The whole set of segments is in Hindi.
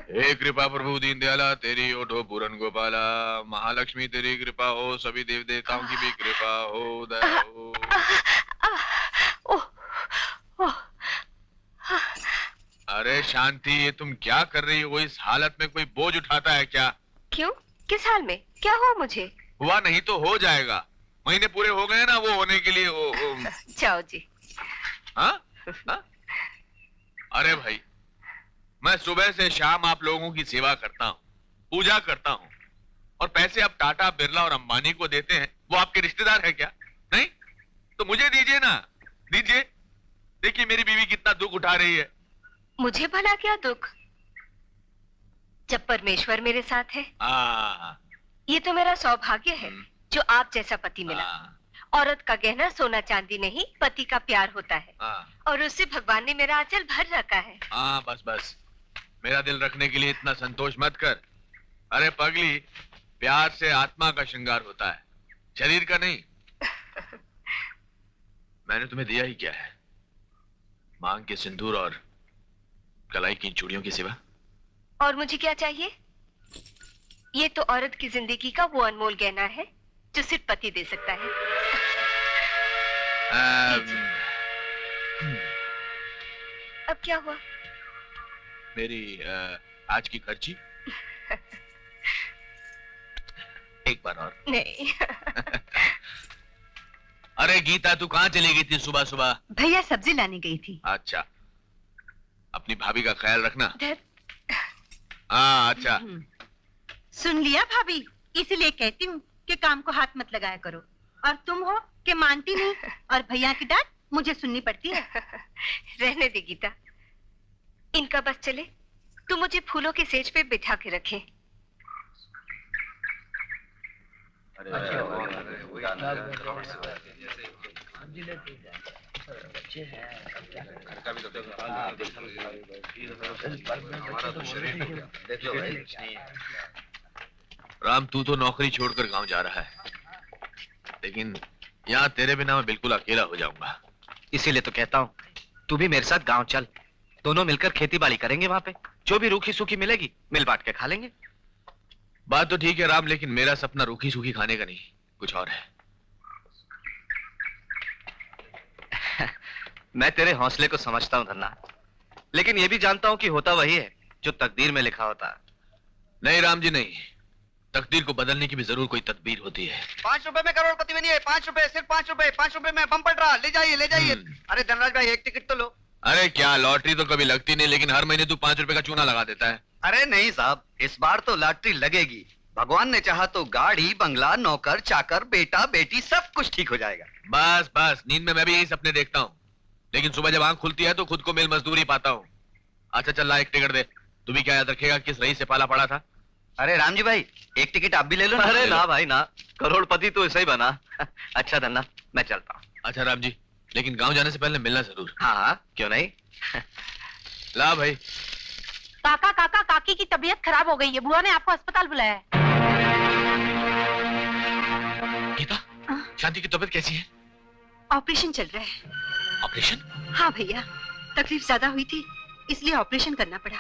हे कृपा प्रभु दीनदयाला, तेरी ओठो पूरन गोपाला, महालक्ष्मी तेरी कृपा हो, सभी देव देवताओं की भी कृपा हो, दया हो। अरे शांति, ये तुम क्या कर रही हो? इस हालत में कोई बोझ उठाता है क्या? क्यों? किस हाल में? क्या हुआ मुझे? हुआ नहीं तो हो जाएगा। महीने पूरे हो गए ना वो होने के लिए। जाओ जी। हाँ? हाँ? अरे भाई, मैं सुबह से शाम आप लोगों की सेवा करता हूँ, पूजा करता हूँ, और पैसे आप टाटा, बिरला और अंबानी को देते हैं। वो आपके रिश्तेदार है क्या? नहीं तो मुझे दीजिए ना, दीजिए। देखिए मेरी बीवी कितना दुख उठा रही है। मुझे भला क्या दुख, जब परमेश्वर मेरे साथ है। ये तो मेरा सौभाग्य है जो आप जैसा पति मिला। औरत का गहना सोना चांदी नहीं, पति का प्यार होता है, और उससे भगवान ने मेरा आंचल भर रखा है। बस बस, मेरा दिल रखने के लिए इतना संतोष मत कर। अरे पगली, प्यार से आत्मा का श्रृंगार होता है, शरीर का नहीं। मैंने तुम्हें दिया ही क्या है? मांग के सिंदूर और कलाई की चूड़ियों की सिवा। और मुझे क्या चाहिए? ये तो औरत की जिंदगी का वो अनमोल गहना है जो सिर्फ पति दे सकता है। अब क्या हुआ? मेरी आज की खर्ची। एक बार और। नहीं। अरे गीता, तू कहाँ चली गई थी सुबह सुबह? भैया सब्जी लाने गई थी। अच्छा, अपनी भाभी का ख्याल रखना। हाँ अच्छा। सुन लिया भाभी, इसीलिए कहती हूँ कि काम को हाथ मत लगाया करो। और तुम हो कि मानती नहीं, और भैया की डांट मुझे सुननी पड़ती है। रहने दे गीता, इनका बस चले तू मुझे फूलों के सेज पे बिठा के रखे। राम, तू तो नौकरी छोड़कर गांव जा रहा है, लेकिन यहाँ तेरे बिना मैं बिल्कुल अकेला हो जाऊंगा। इसीलिए तो कहता हूँ तू भी मेरे साथ गांव चल, दोनों मिलकर खेती बाड़ी करेंगे। वहाँ पे जो भी रूखी सूखी मिलेगी मिल बांट के खा लेंगे। बात तो ठीक है राम, लेकिन मेरा सपना रूखी सूखी खाने का नहीं, कुछ और है। मैं तेरे हौसले को समझता हूँ धन्ना, लेकिन ये भी जानता हूँ कि होता वही है जो तकदीर में लिखा होता है। नहीं राम जी नहीं, तकदीर को बदलने की भी जरूर कोई तदबीर होती है। 5 रुपए में करोड़पति बनिए, 5 रुपए, सिर्फ 5 रुपए, 5 रुपए में बम्पर ड्रा, ले जाइए ले जाइए। अरे धनराज भाई, एक टिकट तो लो। अरे क्या, लॉटरी तो कभी लगती नहीं, लेकिन हर महीने तू 5 रुपए का चूना लगा देता है। अरे नहीं साहब, इस बार तो लॉटरी लगेगी। भगवान ने चाहा तो गाड़ी, बंगला, नौकर, चाकर, बेटा, बेटी सब कुछ ठीक हो जाएगा। बस बस, नींद में मैं भी यही सपने देखता हूँ, लेकिन सुबह जब आंख खुलती है तो खुद को मिल मजदूरी पाता हूँ। अच्छा चल ला, एक टिकट दे। तू भी क्या याद रखेगा किस रईस से पाला पड़ा था? अरे राम जी भाई, एक टिकट आप भी ले लो। अरे ना भाई ना, करोड़पति तो ऐसा ही बना। अच्छा धन्ना, मैं चलता हूँ। अच्छा राम जी, लेकिन गांव जाने से पहले मिलना जरूर। हाँ क्यों नहीं। ला भाई। काका काका, काकी की तबीयत खराब हो गई है, बुआ ने आपको अस्पताल बुलाया है। गीता, शांति की तबीयत कैसी है? ऑपरेशन चल रहा है। ऑपरेशन? हाँ भैया, तकलीफ ज्यादा हुई थी इसलिए ऑपरेशन करना पड़ा,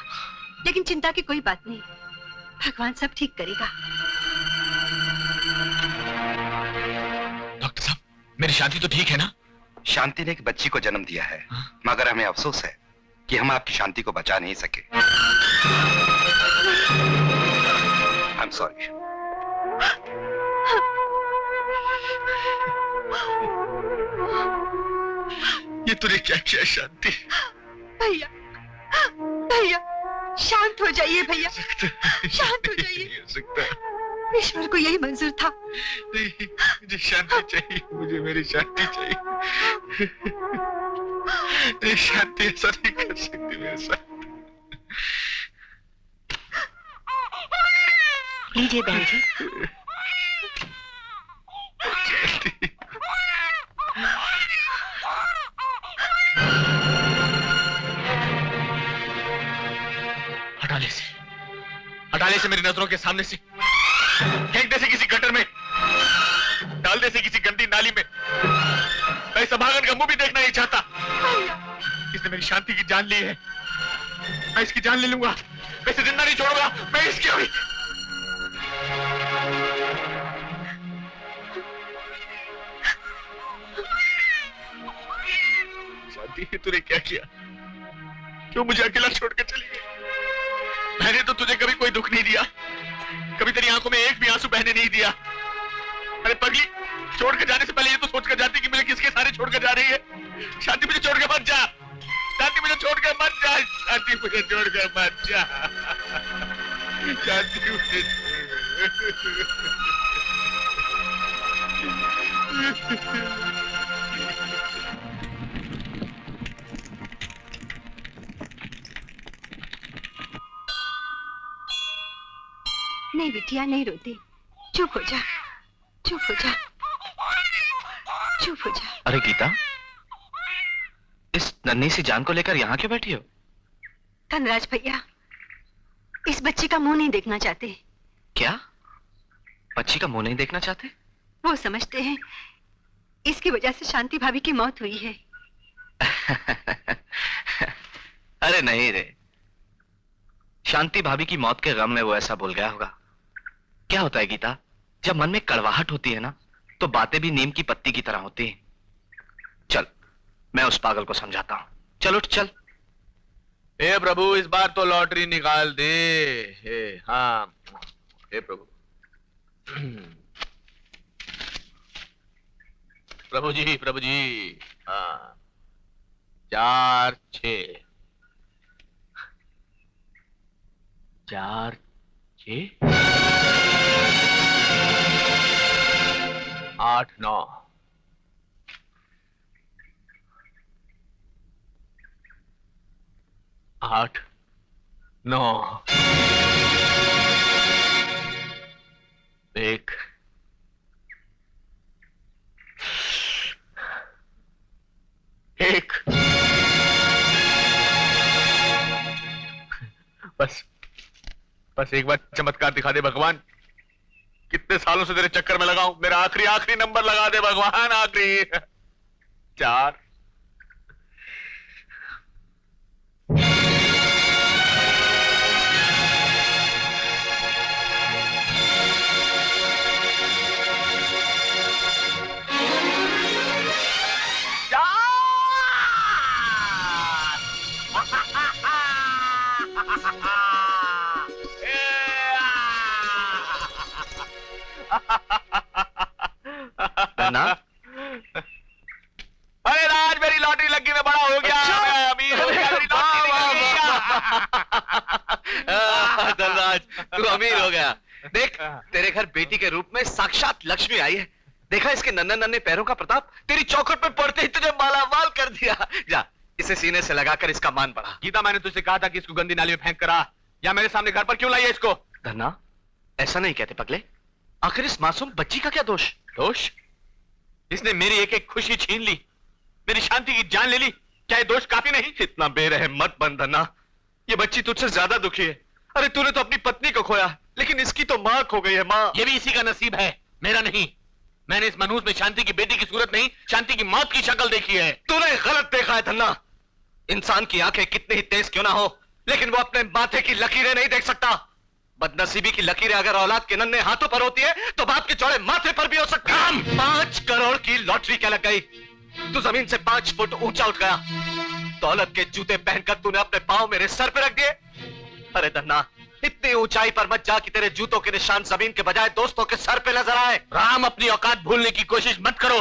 लेकिन चिंता की कोई बात नहीं, भगवान सब ठीक करेगा। डॉक्टर साहब, मेरी शांति तो ठीक है ना? शांति ने एक बच्ची को जन्म दिया है, मगर हमें अफसोस है कि हम आपकी शांति को बचा नहीं सके। I am sorry. ये तूने क्या किया शांति? भैया भैया, शांत हो जाइए भैया, शांत हो जाइए। ईश्वर को यही मंजूर था। नहीं, मुझे शांति चाहिए, मुझे मेरी शांति चाहिए। नहीं शांति ऐसा नहीं कर सकती मेरे साथ। लीजिए बहन जी। हटा ले से मेरी नजरों के सामने से, फेंक दे से किसी गटर में, डाल दे से किसी गंदी नाली में। मैं इस अभागन का मुंह भी देखना नहीं चाहता। इसने मेरी शांति की जान ली है। मैं इसकी जान ले लूंगा, मैं इसे जिंदा नहीं छोड़ूंगा, मैं इसकी हुई। शांति, तूने क्या किया? क्यों मुझे अकेला छोड़ के चली गई? मैंने तो तुझे कभी कोई दुख नहीं दिया, कभी तेरी आंखों में एक भी आंसू बहने नहीं दिया। अरे पगली, छोड़ के जाने से पहले ये तो सोच कर जाती कि मुझे किसके सारे छोड़ कर जा रही है। शांति, मुझे छोड़ के मत जा। शांति, मुझे छोड़ कर मत जा। शांति, मुझे छोड़ कर मत जा। शांति, मुझे नहीं बिटिया, नहीं रोती, चुप हो जा, चुप हो जा, चुप हो जा। अरे गीता, इस नन्ही सी जान को लेकर यहाँ क्यों बैठी हो? धनराज भैया इस बच्ची का मुंह नहीं देखना चाहते। क्या? बच्ची का मुंह नहीं देखना चाहते? वो समझते हैं इसकी वजह से शांति भाभी की मौत हुई है। अरे नहीं रे, शांति भाभी की मौत के गम में वो ऐसा बोल गया होगा। क्या होता है गीता, जब मन में कड़वाहट होती है ना, तो बातें भी नीम की पत्ती की तरह होती हैं। चल, मैं उस पागल को समझाता हूं। चल उठ, चल। हे प्रभु, इस बार तो लॉटरी निकाल दे। हाँ, हे प्रभु। प्रभु जी, प्रभु जी। हाँ, 4 6 4 6 8 9 8 9 1 1 बस एक बार चमत्कार दिखा दे भगवान। कितने सालों से तेरे चक्कर में लगा हूं, मेरा आखिरी नंबर लगा दे भगवान, आखिरी। 4 ना? अरे राज, मेरी लॉटरी लगी, मैं बड़ा हो गया, मैं अमीर हो गया, मेरी लॉटरी धनराज, तू अमीर हो गया। देख, तेरे घर बेटी के रूप में साक्षात लक्ष्मी आई है। देखा इसके नन्हे नन्हे पैरों का प्रताप, तेरी चौखट पे पड़ते ही तुझे मालामाल कर दिया। जा, इसे सीने से लगाकर इसका मान बढ़ा। गीता, मैंने तुझसे कहा था कि इसको गंदी नाली में फेंक कर आ, या मेरे सामने घर पर क्यों लाई है इसको? धन्ना, ऐसा नहीं कहते पगले। आखिर इस मासूम बच्ची का क्या दोष? दोष? इसने मेरी एक एक खुशी छीन ली, मेरी शांति की जान ले ली। क्या ये दोष काफी नहीं? इतना बेरहम मत बन धन्ना, ये बच्ची तुझसे ज्यादा दुखी है। अरे तूने तो अपनी पत्नी को खोया, लेकिन इसकी तो मां खो गई है। मां। ये भी इसी का नसीब है, मेरा नहीं। मैंने इस मनहूस में शांति की बेटी की सूरत नहीं, शांति की मौत की शक्ल देखी है। तूने गलत देखा है धन्ना। इंसान की आंखें कितनी ही तेज क्यों ना हो, लेकिन वो अपने माथे की लकीरें नहीं देख सकता। बदनसीबी की लकीरें अगर औलाद के नन्हे हाथों पर होती है, तो बाप के चौड़े माथे पर भी हो सकती है। 5 करोड़ की लॉटरी क्या लग गई? तू जमीन से 5 फुट ऊंचा उठ गया। दौलत के जूते पहनकर तूने अपने पांव मेरे सर पे रख दिए। अरे धन्ना, इतनी ऊंचाई पर मत जा कि तेरे जूतों के निशान जमीन के बजाय दोस्तों के सर पे नजर आए। राम, अपनी औकात भूलने की कोशिश मत करो।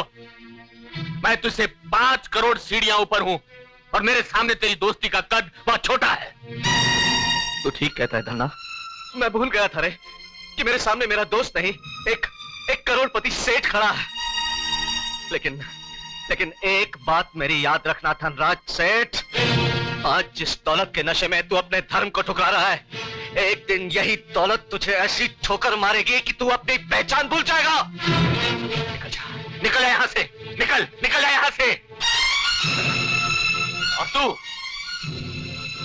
मैं तुझसे 5 करोड़ सीढ़ियां ऊपर हूं, और मेरे सामने तेरी दोस्ती का कद बहुत छोटा है। तू ठीक कहता है धन्ना, मैं भूल गया था रे कि मेरे सामने मेरा दोस्त नहीं, एक करोड़पति सेठ खड़ा है। लेकिन एक बात मेरी याद रखना धनराज सेठ, आज जिस दौलत के नशे में तू अपने धर्म को ठुकरा रहा है, एक दिन यही दौलत तुझे ऐसी ठोकर मारेगी कि तू अपनी पहचान भूल जाएगा। निकल जा यहाँ से, निकल जा यहाँ से। और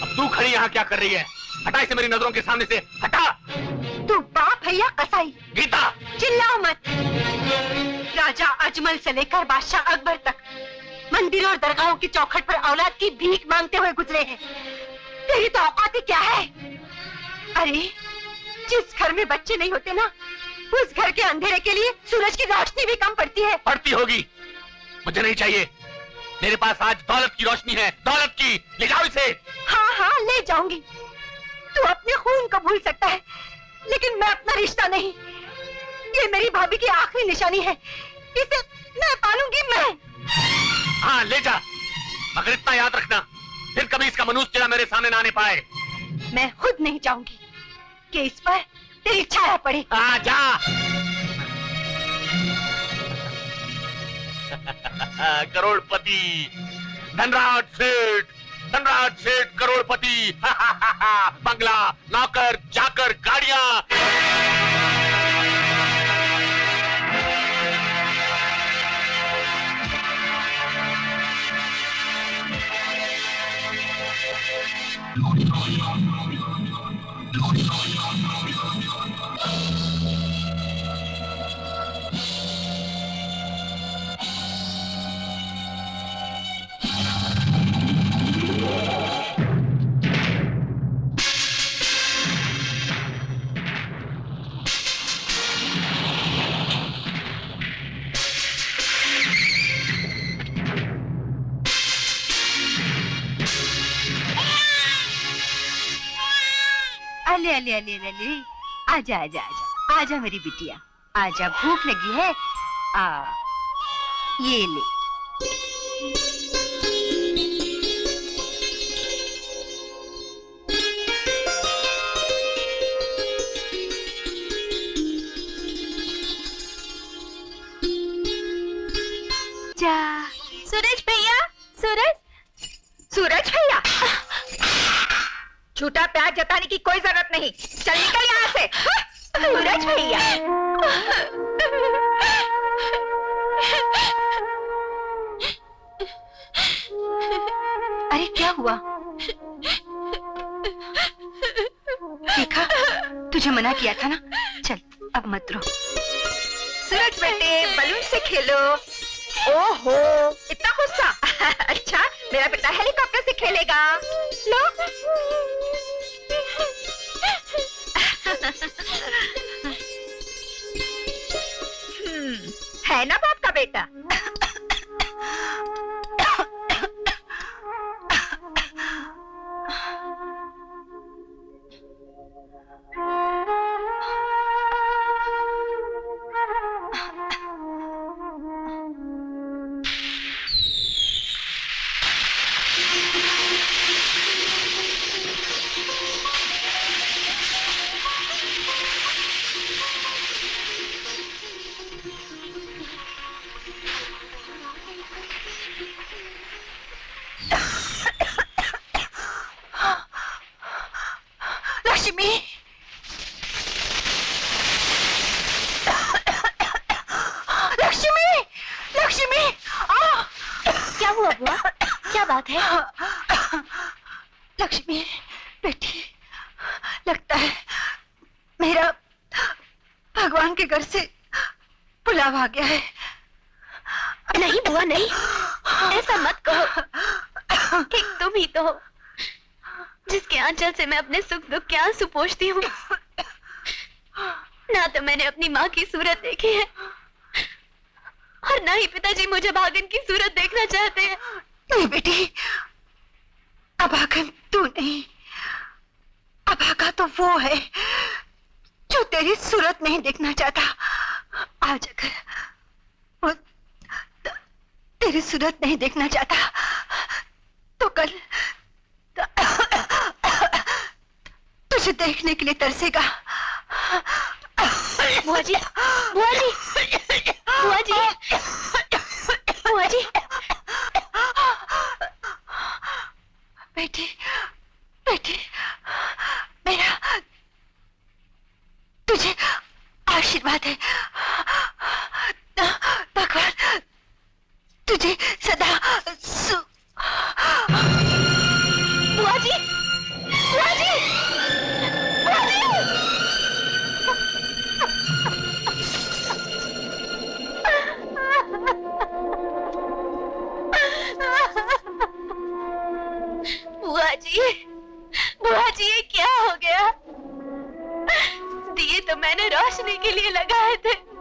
अब तू खड़ी यहाँ क्या कर रही है? हटा इसे मेरी नजरों के सामने से, हटा। तू बाप है या कसाई? गीता, चिल्लाओ मत। राजा अजमल से लेकर बादशाह अकबर तक मंदिरों और दरगाहों की चौखट पर औलाद की भीख मांगते हुए गुजरे हैं। तेरी तो औकात ही क्या है? अरे जिस घर में बच्चे नहीं होते ना, उस घर के अंधेरे के लिए सूरज की रोशनी भी कम पड़ती है। पड़ती होगी, मुझे नहीं चाहिए। मेरे पास आज दौलत की रोशनी है, दौलत की। ले जाओ इसे। हाँ हाँ ले जाऊंगी। तू अपने खून को भूल सकता है, लेकिन मैं अपना रिश्ता नहीं। ये मेरी भाभी की आखिरी निशानी है, इसे मैं पालूंगी मैं। हाँ ले जा, मगर इतना याद रखना, फिर कभी इसका मनुष्य चेहरा मेरे सामने ना आने पाए। मैं खुद नहीं चाहूंगी कि इस पर तेरी छाया पड़े। आ जा। करोड़पति धनराज सेठ करोड़पति। बंगला, नौकर, चाकर, गाड़ियां। अले अले अले अले, आजा आजा आजा आजा मेरी बिटिया, आजा, भूख लगी है। ये ले। जा। सूरज भैया, सूरज भैया, झूठा प्यार जताने की कोई जरूरत नहीं, चल निकल यहाँ से। सूरज भैया। अरे क्या हुआ? देखा, तुझे मना किया था ना। चल अब मत रो। सूरज बेटे, बलून से खेलो। ओहो, इतना गुस्सा। अच्छा, मेरा बेटा हेलीकॉप्टर से खेलेगा। लो। है ना बाप का बेटा। लक्ष्मी, लक्ष्मी, लक्ष्मी। क्या हुआ बुआ? क्या बात है? लक्ष्मी बेटी, लगता है मेरा भगवान के घर से बुलावा आ गया है। नहीं बुआ नहीं, ऐसा मत कहो कि तुम ही तो हो जिसके आंचल से मैं अपने सुख दुख के आंसू पोंछती हूँ। ना तो मैंने अपनी माँ की सूरत देखी है और ना ही पिताजी मुझे भागन की सूरत देखना चाहते हैं। नहीं बेटी, अभागन तू नहीं, अभागा तो वो है जो तेरी सूरत नहीं देखना चाहता। आज अगर वो तेरी सूरत नहीं देखना चाहता तो कल तुझे देखने के लिए तरसेगा। बुआ जी, बुआ जी, बुआ जी, बुआ जी। बेटी, बेटी, मेरा तुझे आशीर्वाद है। भगवान तुझे सदा बुआ जी, बुआ जी, बुआ जी। बुआ जी, ये तो मैंने रोशनी के लिए लगाए थे।